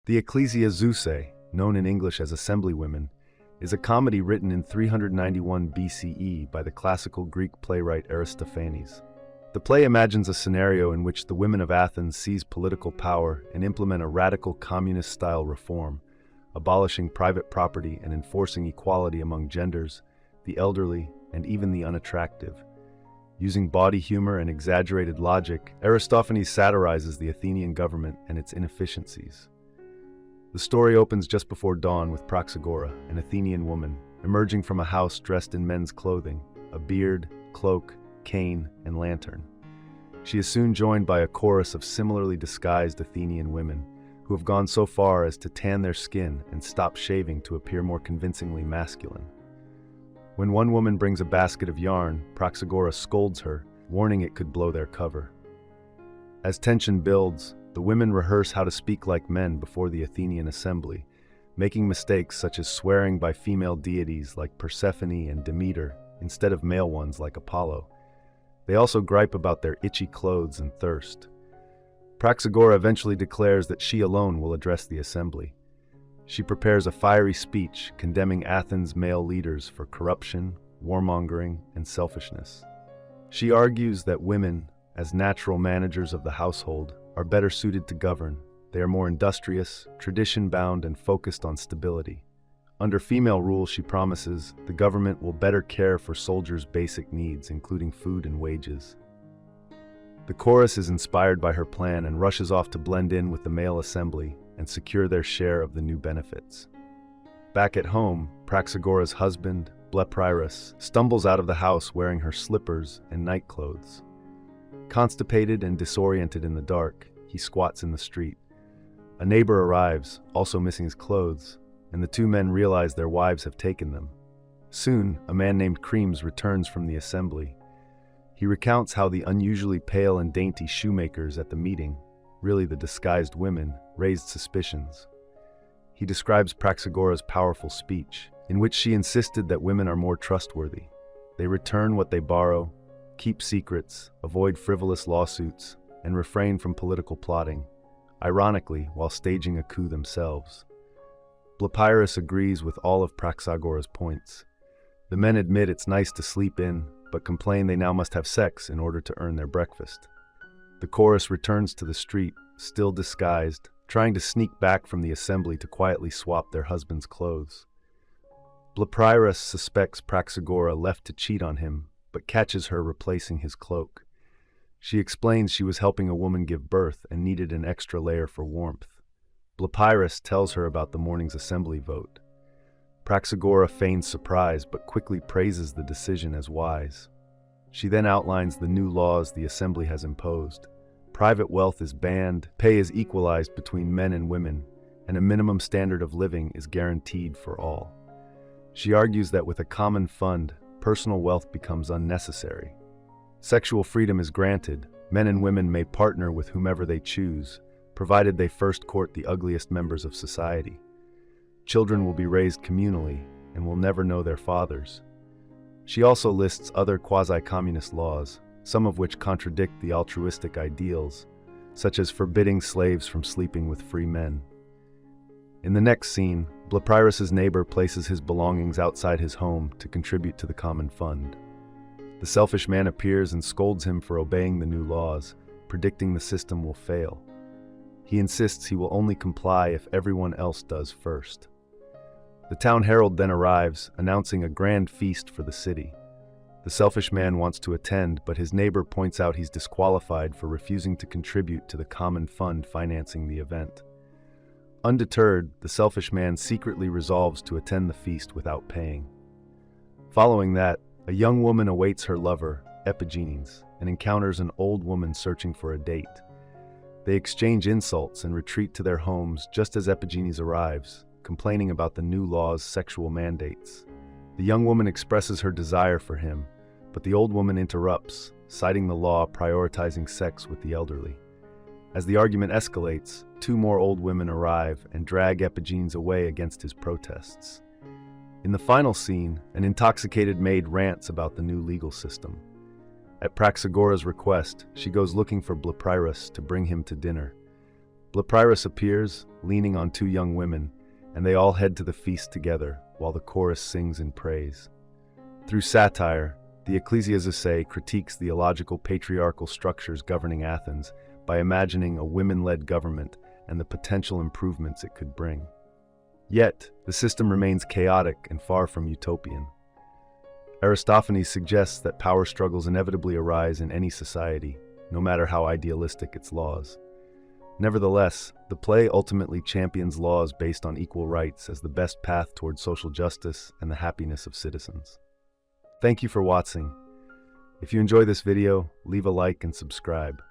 The Ecclesiazusae, known in English as assemblywomen, is a comedy written in 391 BCE by the classical Greek playwright Aristophanes. The play imagines a scenario in which the women of Athens seize political power and implement a radical communist-style reform, abolishing private property and enforcing equality among genders, the elderly, and even the unattractive. Using bawdy humor and exaggerated logic, Aristophanes satirizes the Athenian government and its inefficiencies. The story opens just before dawn with Praxagora, an Athenian woman, emerging from a house dressed in men's clothing, a beard, cloak, cane, and lantern. She is soon joined by a chorus of similarly disguised Athenian women, who have gone so far as to tan their skin and stop shaving to appear more convincingly masculine. When one woman brings a basket of yarn, Praxagora scolds her, warning it could blow their cover. As tension builds, the women rehearse how to speak like men before the Athenian assembly, making mistakes such as swearing by female deities like Persephone and Demeter instead of male ones like Apollo. They also gripe about their itchy clothes and thirst. Praxagora eventually declares that she alone will address the assembly. She prepares a fiery speech condemning Athens' male leaders for corruption, warmongering, and selfishness. She argues that women, as natural managers of the household, are better suited to govern. They are more industrious, tradition-bound, and focused on stability. Under female rule, she promises, the government will better care for soldiers' basic needs, including food and wages. The chorus is inspired by her plan and rushes off to blend in with the male assembly and secure their share of the new benefits. Back at home, Praxagora's husband, Blepyrus, stumbles out of the house wearing her slippers and night clothes. Constipated and disoriented in the dark, he squats in the street. A neighbor arrives, also missing his clothes, and the two men realize their wives have taken them. Soon, a man named Creams returns from the assembly. He recounts how the unusually pale and dainty shoemakers at the meeting, really the disguised women, raised suspicions. He describes Praxagora's powerful speech, in which she insisted that women are more trustworthy. They return what they borrow, keep secrets, avoid frivolous lawsuits, and refrain from political plotting, ironically while staging a coup themselves. Blepyrus agrees with all of Praxagora's points. The men admit it's nice to sleep in, but complain they now must have sex in order to earn their breakfast. The chorus returns to the street, still disguised, trying to sneak back from the assembly to quietly swap their husbands' clothes. Blepyrus suspects Praxagora left to cheat on him, but catches her replacing his cloak. She explains she was helping a woman give birth and needed an extra layer for warmth. Blepyrus tells her about the morning's assembly vote. Praxagora feigns surprise but quickly praises the decision as wise. She then outlines the new laws the assembly has imposed. Private wealth is banned, pay is equalized between men and women, and a minimum standard of living is guaranteed for all. She argues that with a common fund, personal wealth becomes unnecessary. Sexual freedom is granted. Men and women may partner with whomever they choose, provided they first court the ugliest members of society. Children will be raised communally and will never know their fathers. She also lists other quasi-communist laws, some of which contradict the altruistic ideals, such as forbidding slaves from sleeping with free men. In the next scene, Blepyrus's neighbor places his belongings outside his home to contribute to the common fund. The selfish man appears and scolds him for obeying the new laws, predicting the system will fail. He insists he will only comply if everyone else does first. The town herald then arrives, announcing a grand feast for the city. The selfish man wants to attend, but his neighbor points out he's disqualified for refusing to contribute to the common fund financing the event. Undeterred, the selfish man secretly resolves to attend the feast without paying. Following that, a young woman awaits her lover, Epigenes, and encounters an old woman searching for a date. They exchange insults and retreat to their homes just as Epigenes arrives, complaining about the new law's sexual mandates. The young woman expresses her desire for him, but the old woman interrupts, citing the law prioritizing sex with the elderly. As the argument escalates, two more old women arrive and drag Epigenes away against his protests. In the final scene, an intoxicated maid rants about the new legal system. At Praxagora's request, she goes looking for Blepyrus to bring him to dinner. Blepyrus appears, leaning on two young women, and they all head to the feast together, while the chorus sings in praise. Through satire, the Ecclesiazusae critiques the illogical patriarchal structures governing Athens by imagining a women-led government and the potential improvements it could bring. Yet, the system remains chaotic and far from utopian. Aristophanes suggests that power struggles inevitably arise in any society, no matter how idealistic its laws. Nevertheless, the play ultimately champions laws based on equal rights as the best path towards social justice and the happiness of citizens. Thank you for watching. If you enjoy this video, leave a like and subscribe.